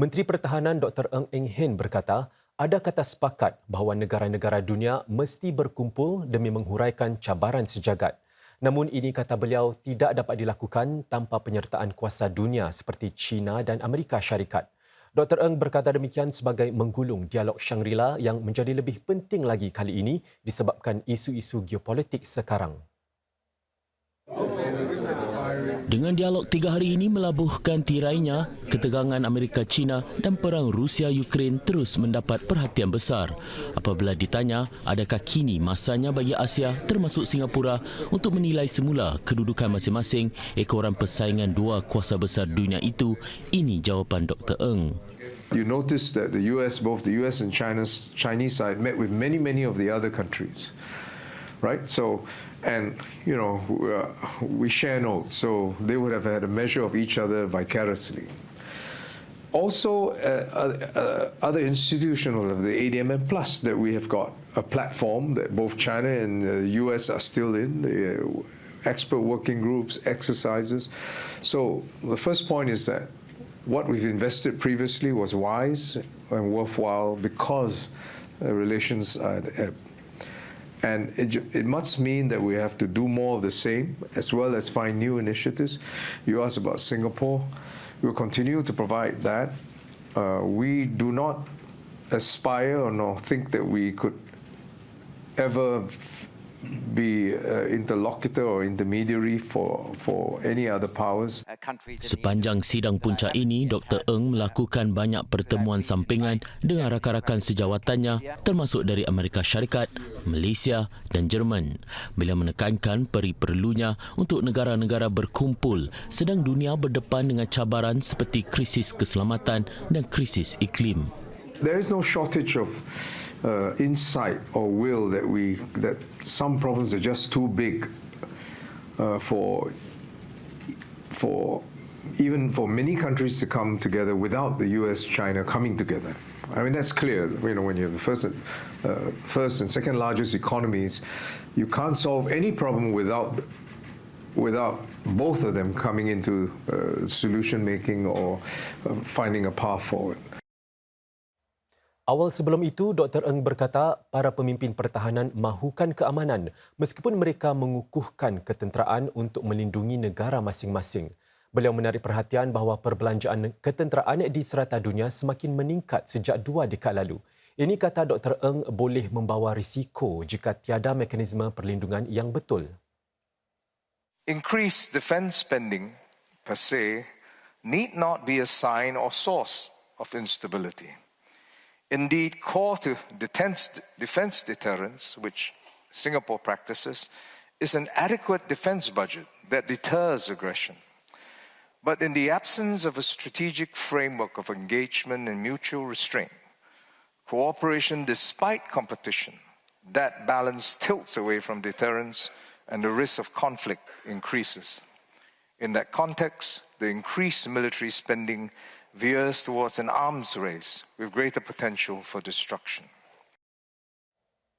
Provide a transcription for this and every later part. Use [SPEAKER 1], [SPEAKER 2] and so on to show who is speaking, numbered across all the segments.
[SPEAKER 1] Menteri Pertahanan Dr. Ng Eng Hen berkata, ada kata sepakat bahawa negara-negara dunia mesti berkumpul demi menghuraikan cabaran sejagat. Namun ini kata beliau tidak dapat dilakukan tanpa penyertaan kuasa dunia seperti China dan Amerika Syarikat. Dr. Ng berkata demikian sebagai menggulung dialog Shangri-La yang menjadi lebih penting lagi kali ini disebabkan isu-isu geopolitik sekarang.
[SPEAKER 2] Dengan dialog 3 hari ini melabuhkan tirainya, ketegangan Amerika-China dan perang Rusia-Ukraine terus mendapat perhatian besar. Apabila ditanya, adakah kini masanya bagi Asia termasuk Singapura untuk menilai semula kedudukan masing-masing ekoran persaingan dua kuasa besar dunia itu, ini jawapan Dr. Ng.
[SPEAKER 3] You notice that both the US and Chinese side met with many of the other countries, right? So, and you know, we share notes, so they would have had a measure of each other vicariously. Also, other institutional of the ADMM Plus that we have got a platform that both China and the US are still in, the expert working groups, exercises. So the first point is that what we've invested previously was wise and worthwhile because relations are at ebb. And it must mean that we have to do more of the same, as well as find new initiatives. You asked about Singapore. We'll continue to provide that. We do not aspire or think that we could ever be interlocutor or intermediary for any other powers.
[SPEAKER 2] Sepanjang sidang puncak ini, Dr. Ng melakukan banyak pertemuan sampingan dengan rakan-rakan sejawatannya termasuk dari Amerika Syarikat, Malaysia dan Jerman. Beliau menekankan perlunya untuk negara-negara berkumpul sedang dunia berdepan dengan cabaran seperti krisis keselamatan dan krisis iklim.
[SPEAKER 3] There is no shortage of insight or will that some problems are just too big for many countries to come together without the US, China coming together. I mean, that's clear. You know, when you have the first and second largest economies, you can't solve any problem without both of them coming into solution making or finding a path forward.
[SPEAKER 1] Awal sebelum itu, Dr. Ng berkata para pemimpin pertahanan mahukan keamanan meskipun mereka mengukuhkan ketenteraan untuk melindungi negara masing-masing. Beliau menarik perhatian bahawa perbelanjaan ketenteraan di serata dunia semakin meningkat sejak 2 dekad lalu. Ini kata Dr. Ng boleh membawa risiko jika tiada mekanisme perlindungan yang betul.
[SPEAKER 4] Increased defence spending per se need not be a sign or source of instability. Indeed, core to defence deterrence, which Singapore practices, is an adequate defence budget that deters aggression. But in the absence of a strategic framework of engagement and mutual restraint, cooperation despite competition, that balance tilts away from deterrence and the risk of conflict increases. In that context, the increased military spending veers towards an arms race with greater potential for destruction.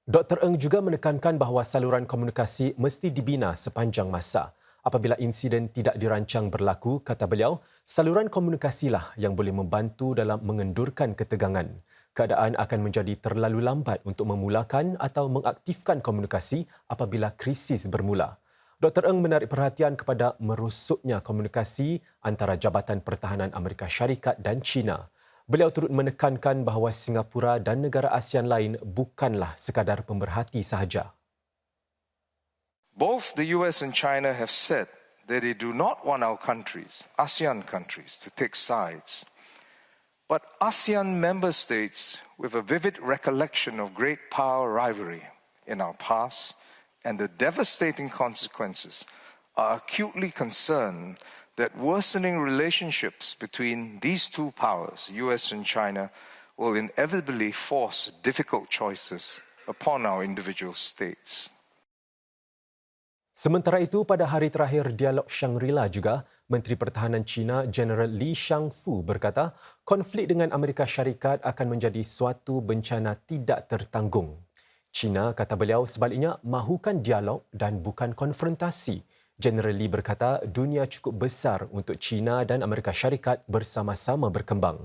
[SPEAKER 1] Dr. Ng juga menekankan bahawa saluran komunikasi mesti dibina sepanjang masa. Apabila insiden tidak dirancang berlaku, kata beliau, saluran komunikasilah yang boleh membantu dalam mengendurkan ketegangan. Keadaan akan menjadi terlalu lambat untuk memulakan atau mengaktifkan komunikasi apabila krisis bermula. Dr. Ng menarik perhatian kepada merosotnya komunikasi antara Jabatan Pertahanan Amerika Syarikat dan China. Beliau turut menekankan bahawa Singapura dan negara ASEAN lain bukanlah sekadar pemerhati sahaja.
[SPEAKER 4] Both the US and China have said that they do not want our countries, ASEAN countries, to take sides. But ASEAN member states with a vivid recollection of great power rivalry in our past and the devastating consequences are acutely concerned that worsening relationships between these two powers, US and China, will inevitably force difficult choices upon our individual states.
[SPEAKER 1] Sementara itu, pada hari terakhir dialog Shangri-La juga, Menteri Pertahanan China Jeneral Li Shangfu berkata konflik dengan Amerika Syarikat akan menjadi suatu bencana tidak tertanggung. China, kata beliau, sebaliknya mahukan dialog dan bukan konfrontasi. Jeneral Li berkata dunia cukup besar untuk China dan Amerika Syarikat bersama-sama berkembang.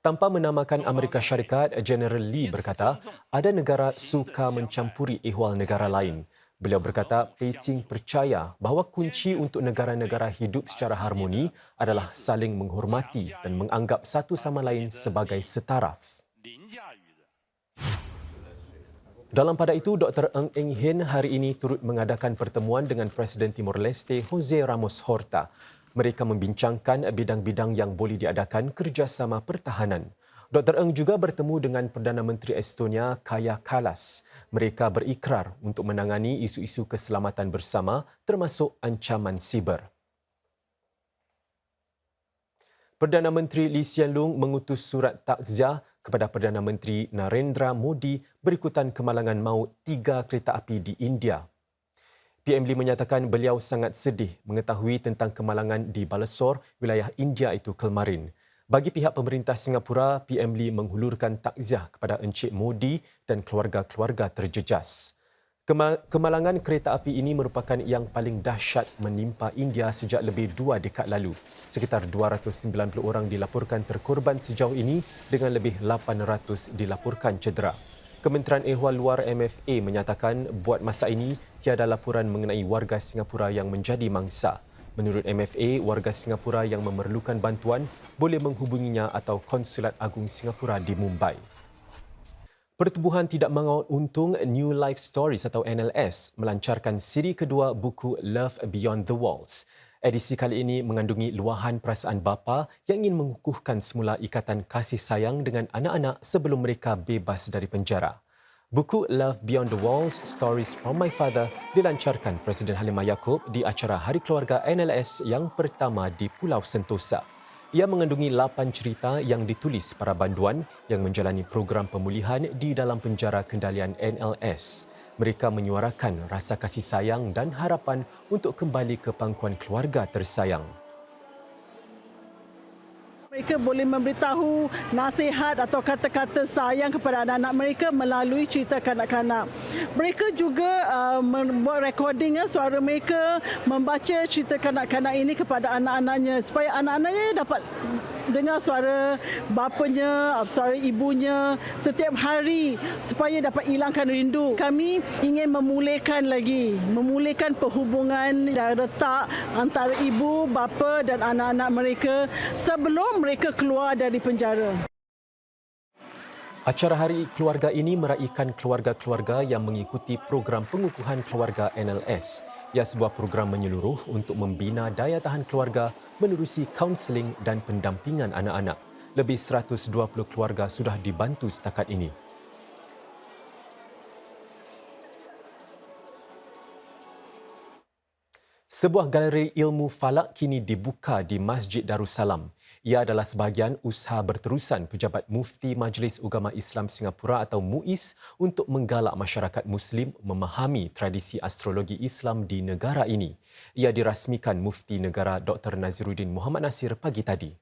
[SPEAKER 1] Tanpa menamakan Amerika Syarikat, General Lee berkata ada negara suka mencampuri ehwal negara lain. Beliau berkata Peking percaya bahawa kunci untuk negara-negara hidup secara harmoni adalah saling menghormati dan menganggap satu sama lain sebagai setaraf. Dalam pada itu, Dr. Ng Eng Hen hari ini turut mengadakan pertemuan dengan Presiden Timor Leste Jose Ramos Horta. Mereka membincangkan bidang-bidang yang boleh diadakan kerjasama pertahanan. Dr. Ng juga bertemu dengan Perdana Menteri Estonia Kaja Kallas. Mereka berikrar untuk menangani isu-isu keselamatan bersama termasuk ancaman siber. Perdana Menteri Lee Hsien Loong mengutus surat takziah kepada Perdana Menteri Narendra Modi berikutan kemalangan maut 3 kereta api di India. PM Lee menyatakan beliau sangat sedih mengetahui tentang kemalangan di Balasore, wilayah India itu kemarin. Bagi pihak pemerintah Singapura, PM Lee menghulurkan takziah kepada Encik Modi dan keluarga-keluarga terjejas. Kemalangan kereta api ini merupakan yang paling dahsyat menimpa India sejak lebih 2 dekad lalu. Sekitar 290 orang dilaporkan terkorban sejauh ini dengan lebih 800 dilaporkan cedera. Kementerian Ehwal Luar MFA menyatakan buat masa ini tiada laporan mengenai warga Singapura yang menjadi mangsa. Menurut MFA, warga Singapura yang memerlukan bantuan boleh menghubunginya atau Konsulat Agung Singapura di Mumbai. Pertubuhan tidak mengaut untung New Life Stories atau NLS melancarkan siri kedua buku Love Beyond the Walls. Edisi kali ini mengandungi luahan perasaan bapa yang ingin mengukuhkan semula ikatan kasih sayang dengan anak-anak sebelum mereka bebas dari penjara. Buku Love Beyond the Walls, Stories from My Father dilancarkan Presiden Halimah Yacob di acara Hari Keluarga NLS yang pertama di Pulau Sentosa. Ia mengandungi 8 cerita yang ditulis para banduan yang menjalani program pemulihan di dalam penjara kendalian NLS. Mereka menyuarakan rasa kasih sayang dan harapan untuk kembali ke pangkuan keluarga tersayang.
[SPEAKER 5] Mereka boleh memberitahu nasihat atau kata-kata sayang kepada anak-anak mereka melalui cerita kanak-kanak. Mereka juga membuat recording suara mereka membaca cerita kanak-kanak ini kepada anak-anaknya supaya anak-anaknya dapat dengar suara bapanya, suara ibunya setiap hari supaya dapat hilangkan rindu. Kami ingin memulihkan perhubungan dan retak antara ibu, bapa dan anak-anak mereka sebelum mereka keluar dari penjara.
[SPEAKER 1] Acara Hari Keluarga ini meraihkan keluarga-keluarga yang mengikuti program pengukuhan keluarga NLS. Ia sebuah program menyeluruh untuk membina daya tahan keluarga menerusi kaunseling dan pendampingan anak-anak. Lebih 120 keluarga sudah dibantu setakat ini. Sebuah galeri ilmu falak kini dibuka di Masjid Darussalam. Ia adalah sebahagian usaha berterusan Pejabat Mufti Majlis Ugama Islam Singapura atau MUIS untuk menggalak masyarakat Muslim memahami tradisi astrologi Islam di negara ini. Ia dirasmikan Mufti Negara Dr. Naziruddin Muhammad Nasir pagi tadi.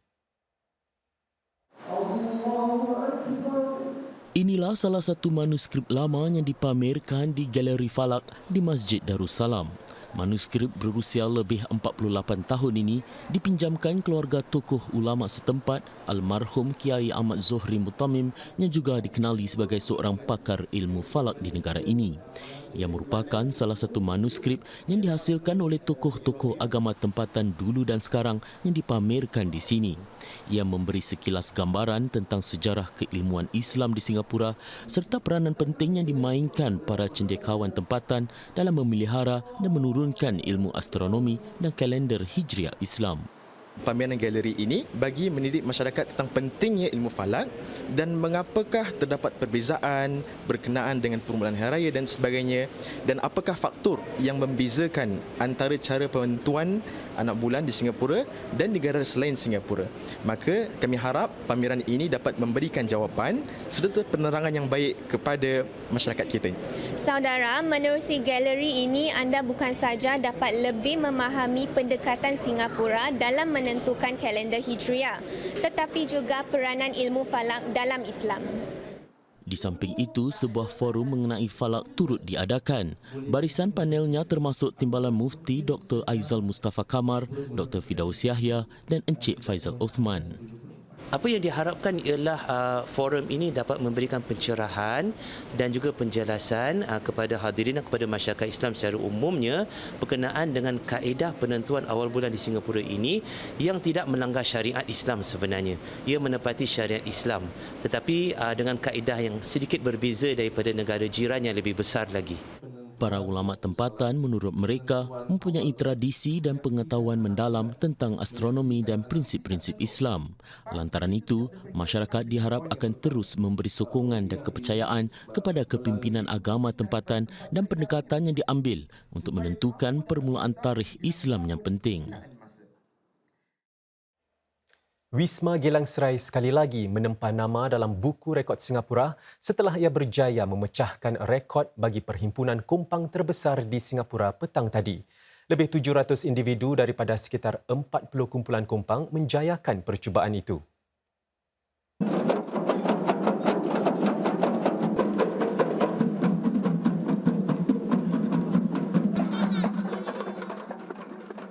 [SPEAKER 2] Inilah salah satu manuskrip lama yang dipamerkan di Galeri Falak di Masjid Darussalam. Manuskrip berusia lebih 48 tahun ini dipinjamkan keluarga tokoh ulama setempat almarhum Kiai Ahmad Zohri Mutamim yang juga dikenali sebagai seorang pakar ilmu falak di negara ini. Ia merupakan salah satu manuskrip yang dihasilkan oleh tokoh-tokoh agama tempatan dulu dan sekarang yang dipamerkan di sini. Ia memberi sekilas gambaran tentang sejarah keilmuan Islam di Singapura serta peranan penting yang dimainkan para cendekiawan tempatan dalam memelihara dan menurunkan ilmu astronomi dan kalender Hijriah Islam.
[SPEAKER 6] Pameran galeri ini bagi mendidik masyarakat tentang pentingnya ilmu falak dan mengapakah terdapat perbezaan berkenaan dengan permulaan hari raya dan sebagainya, dan apakah faktor yang membezakan antara cara penentuan anak bulan di Singapura dan negara selain Singapura. Maka kami harap pameran ini dapat memberikan jawapan serta penerangan yang baik kepada masyarakat kita.
[SPEAKER 7] Saudara, menerusi galeri ini anda bukan saja dapat lebih memahami pendekatan Singapura dalam menentukan kalender Hijriah, tetapi juga peranan ilmu falak dalam Islam.
[SPEAKER 2] Di samping itu, sebuah forum mengenai falak turut diadakan. Barisan panelnya termasuk Timbalan Mufti Dr. Aizal Mustafa Kamar, Dr. Firdaus Yahya dan Encik Faizal Uthman.
[SPEAKER 8] Apa yang diharapkan ialah forum ini dapat memberikan pencerahan dan juga penjelasan kepada hadirin dan kepada masyarakat Islam secara umumnya berkenaan dengan kaedah penentuan awal bulan di Singapura ini yang tidak melanggar syariat Islam sebenarnya. Ia menepati syariat Islam tetapi dengan kaedah yang sedikit berbeza daripada negara jiran yang lebih besar lagi.
[SPEAKER 2] Para ulama tempatan menurut mereka mempunyai tradisi dan pengetahuan mendalam tentang astronomi dan prinsip-prinsip Islam. Lantaran itu, masyarakat diharap akan terus memberi sokongan dan kepercayaan kepada kepimpinan agama tempatan dan pendekatan yang diambil untuk menentukan permulaan tarikh Islam yang penting.
[SPEAKER 1] Wisma Geylang Serai sekali lagi menempa nama dalam buku rekod Singapura setelah ia berjaya memecahkan rekod bagi perhimpunan kompang terbesar di Singapura petang tadi. Lebih 700 individu daripada sekitar 40 kumpulan kompang menjayakan percubaan itu.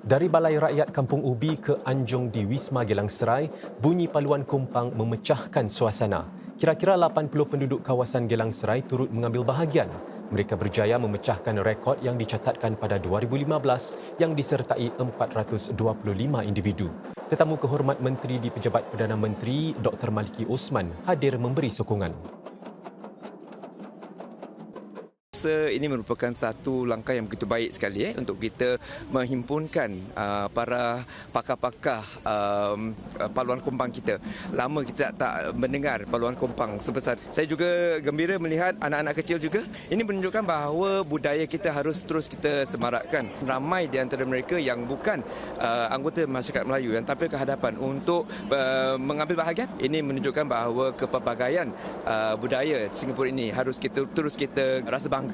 [SPEAKER 1] Dari Balai Rakyat Kampung Ubi ke Anjung di Wisma Geylang Serai, bunyi paluan kompang memecahkan suasana. Kira-kira 80 penduduk kawasan Geylang Serai turut mengambil bahagian. Mereka berjaya memecahkan rekod yang dicatatkan pada 2015 yang disertai 425 individu. Tetamu kehormat Menteri di Pejabat Perdana Menteri Dr. Maliki Osman hadir memberi sokongan.
[SPEAKER 9] Ini merupakan satu langkah yang begitu baik sekali untuk kita menghimpunkan para pakar-pakar paluan kompang kita. Lama kita tak mendengar paluan kompang sebesar. Saya juga gembira melihat anak-anak kecil juga. Ini menunjukkan bahawa budaya kita harus terus kita semarakkan. Ramai di antara mereka yang bukan anggota masyarakat Melayu yang tampil ke hadapan untuk mengambil bahagian. Ini menunjukkan bahawa kepelbagaian budaya Singapura ini harus kita terus kita rasa bangga.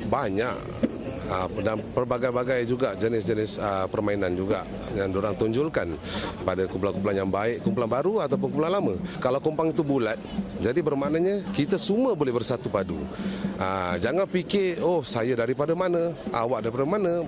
[SPEAKER 10] Banyak dan pelbagai-bagai juga jenis-jenis permainan juga yang diorang tunjulkan pada kumpulan-kumpulan yang baik, kumpulan baru ataupun kumpulan lama. Kalau kompang itu bulat, jadi bermaknanya kita semua boleh bersatu padu. Jangan fikir, oh saya daripada mana, awak daripada mana.